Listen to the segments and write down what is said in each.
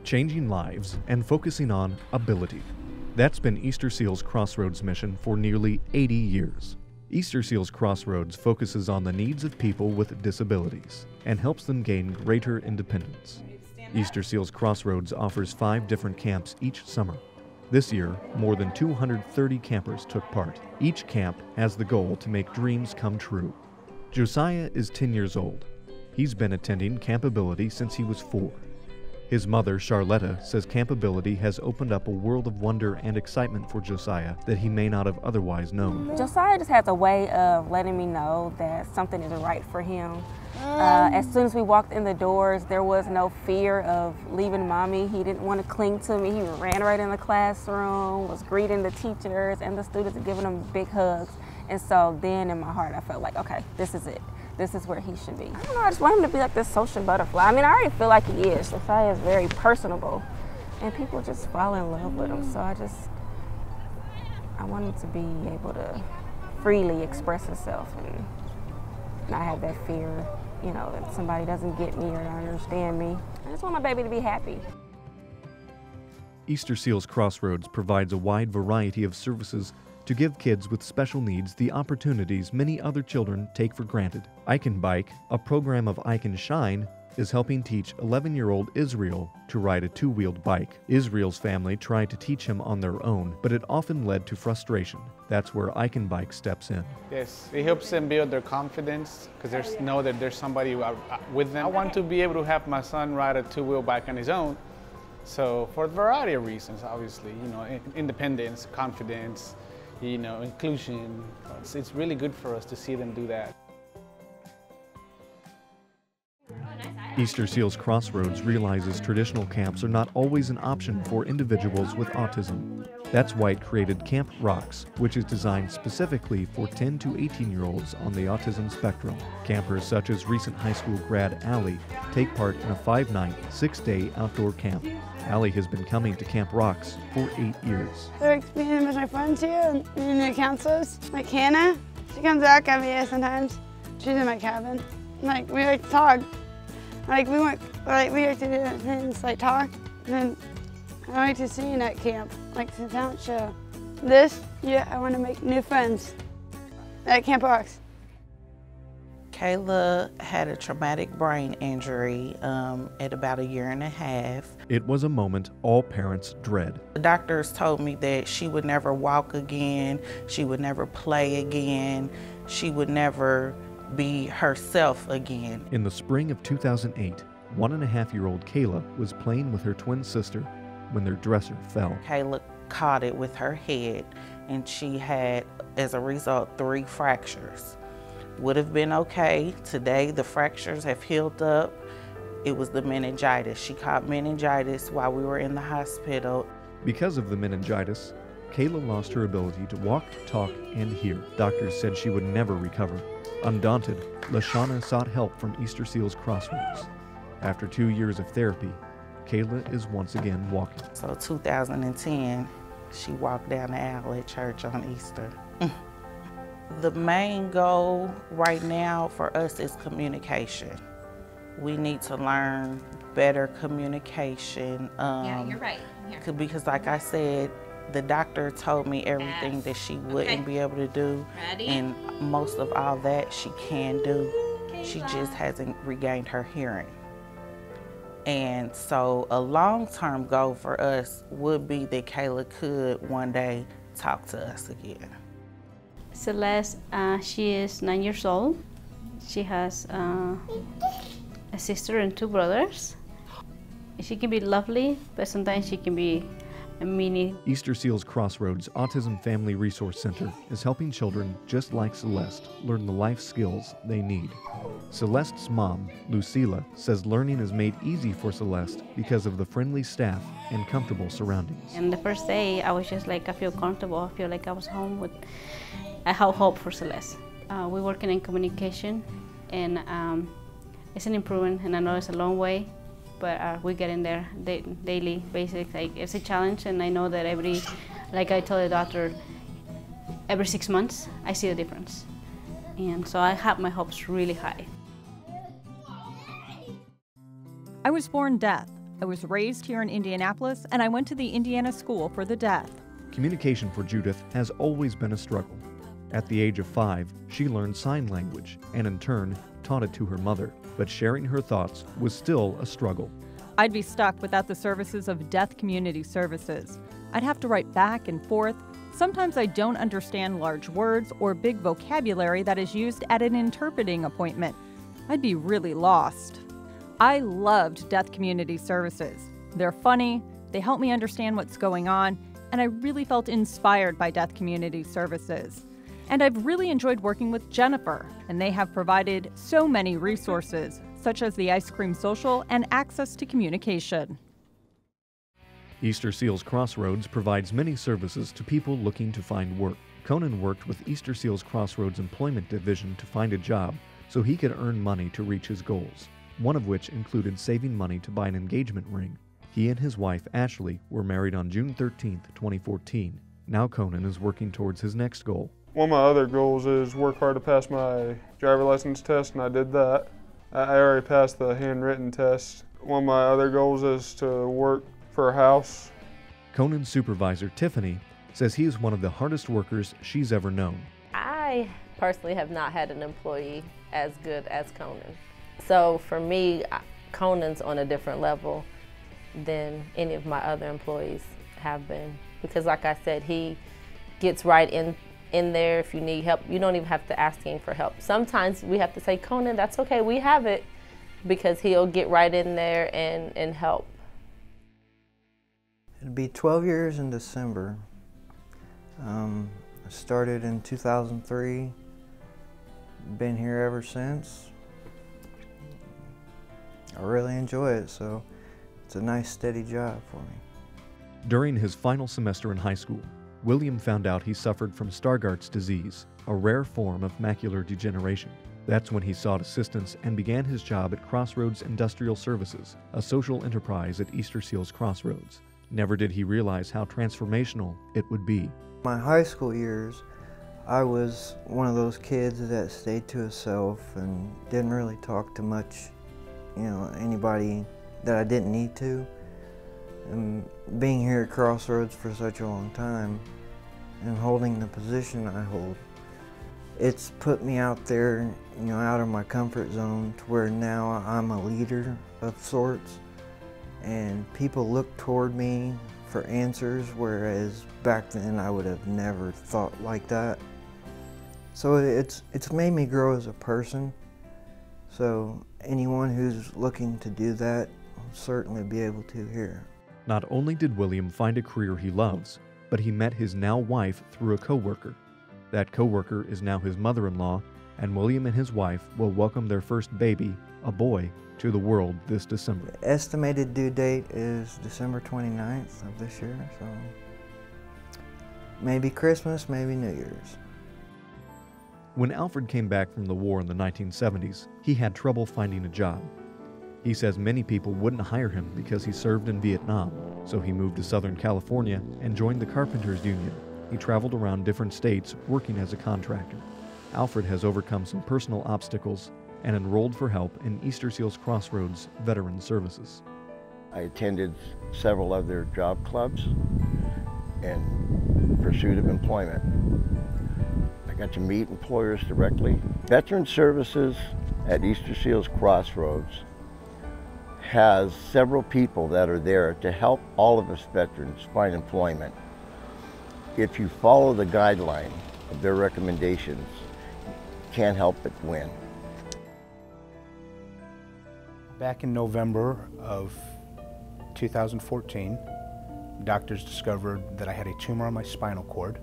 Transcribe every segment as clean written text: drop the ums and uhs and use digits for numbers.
changing lives, and focusing on ability. That's been Easter Seals Crossroads' mission for nearly 80 years. Easter Seals Crossroads focuses on the needs of people with disabilities and helps them gain greater independence. Easter Seals Crossroads offers 5 different camps each summer. This year, more than 230 campers took part. Each camp has the goal to make dreams come true. Josiah is 10 years old. He's been attending Campability since he was 4. His mother, Charletta, says Campability has opened up a world of wonder and excitement for Josiah that he may not have otherwise known. Josiah just has a way of letting me know that something is right for him. As soon as we walked in the doors, there was no fear of leaving mommy. He didn't want to cling to me. He ran right in the classroom, was greeting the teachers and the students and giving them big hugs. And so then in my heart, I felt like, okay, this is it. This is where he should be. I don't know, I just want him to be like this social butterfly. I mean, I already feel like he is. Josiah is very personable, and people just fall in love with him. So I want him to be able to freely express himself and not have that fear, you know, that somebody doesn't get me or don't understand me. I just want my baby to be happy. Easter Seals Crossroads provides a wide variety of services to give kids with special needs the opportunities many other children take for granted. I Can Bike, a program of I Can Shine, is helping teach 11-year-old Israel to ride a 2-wheeled bike. Israel's family tried to teach him on their own, but it often led to frustration. That's where I Can Bike steps in. Yes, it helps them build their confidence because they know that there's somebody with them. I want to be able to have my son ride a 2-wheel bike on his own. So for a variety of reasons, obviously, you know, independence, confidence, you know, inclusion. It's really good for us to see them do that. Easter Seals Crossroads realizes traditional camps are not always an option for individuals with autism. That's why it created Camp Rocks, which is designed specifically for 10 to 18-year-olds on the autism spectrum. Campers such as recent high school grad Allie take part in a 5-night, 6-day outdoor camp. Allie has been coming to Camp Rocks for 8 years. I like being with my friends here and the counselors. Like Hannah, she comes back every day sometimes. She's in my cabin. Like we like to talk. Like we like to do things like talk. And I like to sing at camp, like the talent show. This year I want to make new friends at Camp Rocks. Kayla had a traumatic brain injury at about 1.5 years. It was a moment all parents dread. The doctors told me that she would never walk again, she would never play again, she would never be herself again. In the spring of 2008, 1.5-year-old Kayla was playing with her twin sister when their dresser fell. Kayla caught it with her head, and she had, as a result, 3 fractures. Would have been okay. Today, the fractures have healed up. It was the meningitis. She caught meningitis while we were in the hospital. Because of the meningitis, Kayla lost her ability to walk, talk, and hear. Doctors said she would never recover. Undaunted, LaShawna sought help from Easter Seals Crossroads. After 2 years of therapy, Kayla is once again walking. So 2010, she walked down the aisle at church on Easter. The main goal right now for us is communication. We need to learn better communication. Yeah, you're right. Here. Because like I said, the doctor told me everything that she wouldn't be able to do. Ready? And most of all that she can do. She just hasn't regained her hearing. And so a long-term goal for us would be that Kayla could one day talk to us again. Celeste, she is 9 years old. She has a sister and 2 brothers. She can be lovely, but sometimes she can be a meanie. Easter Seals Crossroads Autism Family Resource Center is helping children just like Celeste learn the life skills they need. Celeste's mom, Lucila, says learning is made easy for Celeste because of the friendly staff and comfortable surroundings. And the first day, I was just like, I feel comfortable. I feel like I was home with, I have hope for Celeste. We're working in communication, and it's an improvement, and I know it's a long way, but we're getting there daily basis. Like, it's a challenge, and I know that like I told the doctor, every 6 months, I see the difference. And so I have my hopes really high. I was born deaf. I was raised here in Indianapolis, and I went to the Indiana School for the Deaf. Communication for Judith has always been a struggle. At the age of 5, she learned sign language and in turn taught it to her mother, but sharing her thoughts was still a struggle. I'd be stuck without the services of Deaf Community Services. I'd have to write back and forth. Sometimes I don't understand large words or big vocabulary that is used at an interpreting appointment. I'd be really lost. I loved Deaf Community Services. They're funny, they help me understand what's going on, and I really felt inspired by Deaf Community Services. And I've really enjoyed working with Jennifer, and they have provided so many resources, such as the Ice Cream Social and access to communication. Easter Seals Crossroads provides many services to people looking to find work. Conan worked with Easter Seals Crossroads Employment Division to find a job so he could earn money to reach his goals, one of which included saving money to buy an engagement ring. He and his wife, Ashley, were married on June 13, 2014. Now Conan is working towards his next goal. One of my other goals is work hard to pass my driver license test, and I did that. I already passed the handwritten test. One of my other goals is to work for a house. Conan's supervisor, Tiffany, says he is one of the hardest workers she's ever known. I personally have not had an employee as good as Conan. So for me, Conan's on a different level than any of my other employees have been. Because like I said, he gets right in there. If you need help, you don't even have to ask him for help. Sometimes we have to say, Conan, that's okay, we have it, because he'll get right in there and help. It'll be 12 years in December. I started in 2003, been here ever since. I really enjoy it, so it's a nice steady job for me. During his final semester in high school, William found out he suffered from Stargardt's disease, a rare form of macular degeneration. That's when he sought assistance and began his job at Crossroads Industrial Services, a social enterprise at Easter Seals Crossroads. Never did he realize how transformational it would be. My high school years, I was one of those kids that stayed to himself and didn't really talk to much, anybody that I didn't need to. And being here at Crossroads for such a long time and holding the position I hold, it's put me out there, out of my comfort zone to where now I'm a leader of sorts, and people look toward me for answers, whereas back then I would have never thought like that. So it's made me grow as a person. So anyone who's looking to do that will certainly be able to here. Not only did William find a career he loves, but he met his now wife through a coworker. That coworker is now his mother-in-law, and William and his wife will welcome their first baby, a boy, to the world this December. The estimated due date is December 29th of this year, so maybe Christmas, maybe New Year's. When Alfred came back from the war in the 1970s, he had trouble finding a job. He says many people wouldn't hire him because he served in Vietnam, so he moved to Southern California and joined the Carpenters Union. He traveled around different states working as a contractor. Alfred has overcome some personal obstacles and enrolled for help in Easter Seals Crossroads Veteran Services. I attended several of their job clubs in pursuit of employment. I got to meet employers directly. Veteran Services at Easter Seals Crossroads has several people that are there to help all of us veterans find employment. If you follow the guideline of their recommendations, you can't help but win. Back in November of 2014, doctors discovered that I had a tumor on my spinal cord.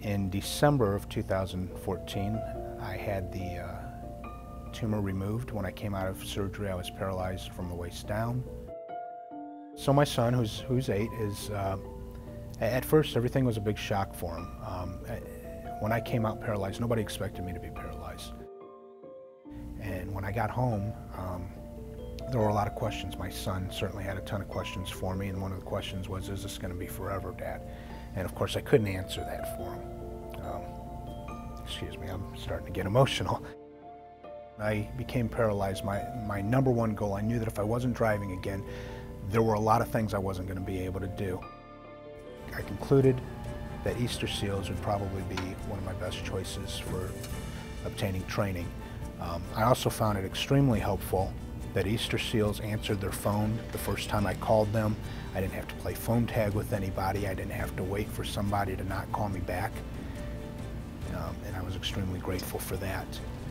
In December of 2014, I had the tumor removed. When I came out of surgery, I was paralyzed from the waist down. So my son, who's 8, is, at first everything was a big shock for him. When I came out paralyzed, nobody expected me to be paralyzed. And when I got home, there were a lot of questions. My son certainly had a ton of questions for me, and one of the questions was, is this going to be forever, Dad? And of course I couldn't answer that for him. Excuse me, I'm starting to get emotional. I became paralyzed. My number one goal, I knew that if I wasn't driving again, there were a lot of things I wasn't going to be able to do. I concluded that Easter Seals would probably be one of my best choices for obtaining training. I also found it extremely helpful that Easter Seals answered their phone the first time I called them. I didn't have to play phone tag with anybody. I didn't have to wait for somebody to not call me back. And I was extremely grateful for that.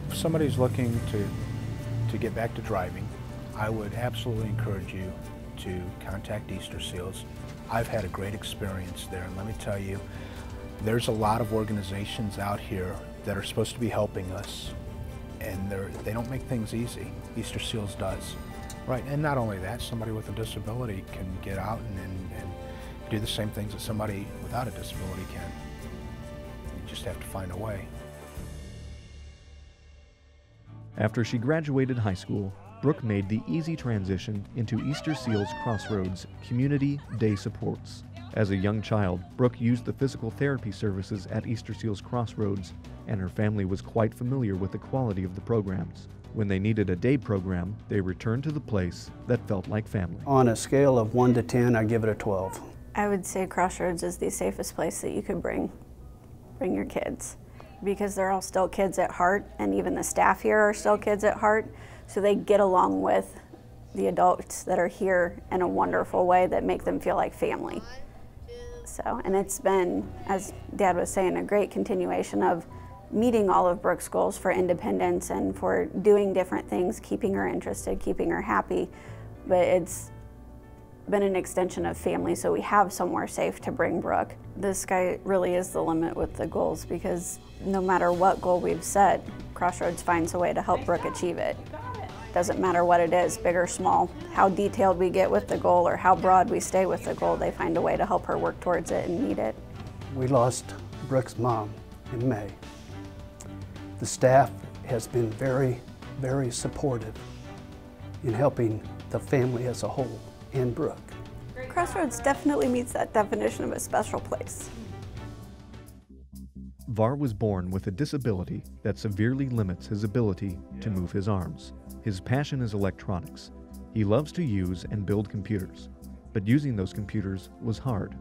If somebody's looking to get back to driving, I would absolutely encourage you to contact Easter Seals. I've had a great experience there, and let me tell you, there's a lot of organizations out here that are supposed to be helping us, and they don't make things easy. Easter Seals does. Right, and not only that, somebody with a disability can get out and do the same things that somebody without a disability can. You just have to find a way. After she graduated high school, Brooke made the easy transition into Easter Seals Crossroads Community Day Supports. As a young child, Brooke used the physical therapy services at Easter Seals Crossroads, and her family was quite familiar with the quality of the programs. When they needed a day program, they returned to the place that felt like family. On a scale of 1 to 10, I give it a 12. I would say Crossroads is the safest place that you could bring your kids, because they're all still kids at heart, and even the staff here are still kids at heart, so they get along with the adults that are here in a wonderful way that make them feel like family. So, and it's been, as Dad was saying, a great continuation of meeting all of Brooke's goals for independence and for doing different things, keeping her interested, keeping her happy, but it's been an extension of family, so we have somewhere safe to bring Brooke. The sky really is the limit with the goals, because no matter what goal we've set, Crossroads finds a way to help Brooke achieve it. Doesn't matter what it is, big or small, how detailed we get with the goal or how broad we stay with the goal, they find a way to help her work towards it and meet it. We lost Brooke's mom in May. The staff has been very, very supportive in helping the family as a whole and Brooke. Crossroads definitely meets that definition of a special place. Var was born with a disability that severely limits his ability to move his arms. His passion is electronics. He loves to use and build computers, but using those computers was hard.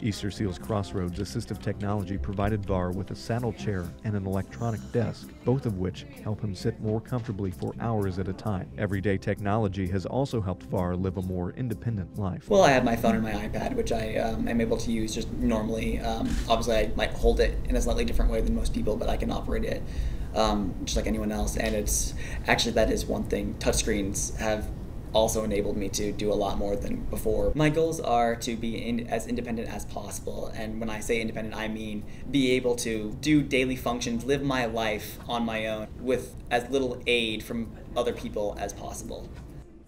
Easter Seals Crossroads assistive technology provided Var with a saddle chair and an electronic desk, both of which help him sit more comfortably for hours at a time. Everyday technology has also helped Var live a more independent life. Well, I have my phone and my iPad, which I am able to use just normally. Obviously, I might hold it in a slightly different way than most people, but I can operate it just like anyone else. And it's actually, that is one thing. Touchscreens have also enabled me to do a lot more than before. My goals are to be as independent as possible, and when I say independent, I mean be able to do daily functions, live my life on my own with as little aid from other people as possible.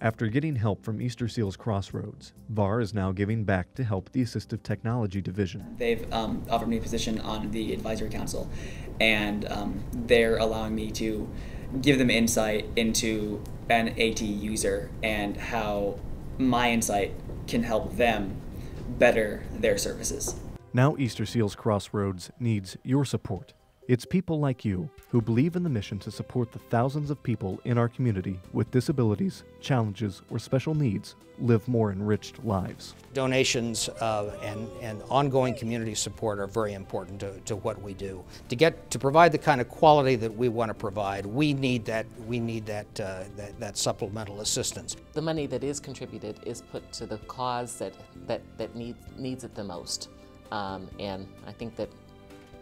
After getting help from Easter Seals Crossroads, Var is now giving back to help the Assistive Technology Division. They've offered me a position on the Advisory Council, and they're allowing me to give them insight into an AT user and how my insight can help them better their services. Now Easter Seals Crossroads needs your support. It's people like you who believe in the mission to support the thousands of people in our community with disabilities, challenges, or special needs live more enriched lives. Donations and ongoing community support are very important to what we do. To provide the kind of quality that we want to provide, we need that that supplemental assistance. The money that is contributed is put to the cause that needs it the most, and I think that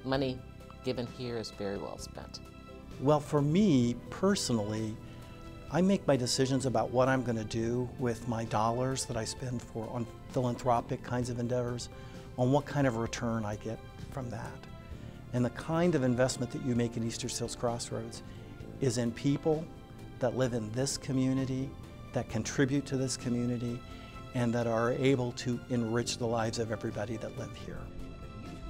money given here is very well spent. Well, for me personally, I make my decisions about what I'm going to do with my dollars that I spend on philanthropic kinds of endeavors, on what kind of return I get from that. And the kind of investment that you make in Easter Seals Crossroads is in people that live in this community, that contribute to this community, and that are able to enrich the lives of everybody that live here.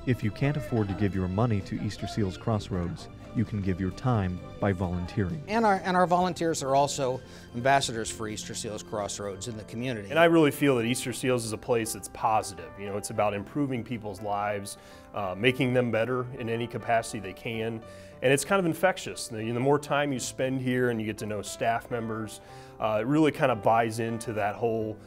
If you can't afford to give your money to Easter Seals Crossroads, You can give your time by volunteering. And our volunteers are also ambassadors for Easter Seals Crossroads in the community. And I really feel that Easter Seals is a place that's positive. You know, it's about improving people's lives, making them better in any capacity they can. And it's kind of infectious. The more time you spend here and you get to know staff members, it really kind of buys into that whole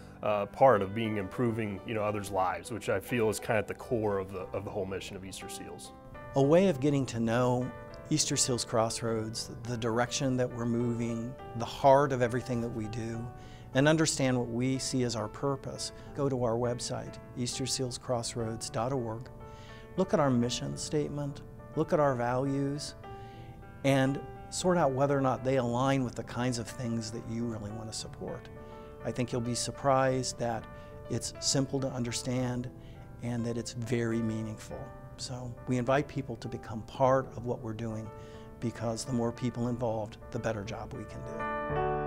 part of being improving, others' lives, which I feel is kind of at the core of the whole mission of Easter Seals. A way of getting to know Easter Seals Crossroads, the direction that we're moving, the heart of everything that we do, and understand what we see as our purpose. Go to our website, eastersealscrossroads.org, look at our mission statement, look at our values, and sort out whether or not they align with the kinds of things that you really want to support. I think you'll be surprised that it's simple to understand and that it's very meaningful. So we invite people to become part of what we're doing, because the more people involved, the better job we can do.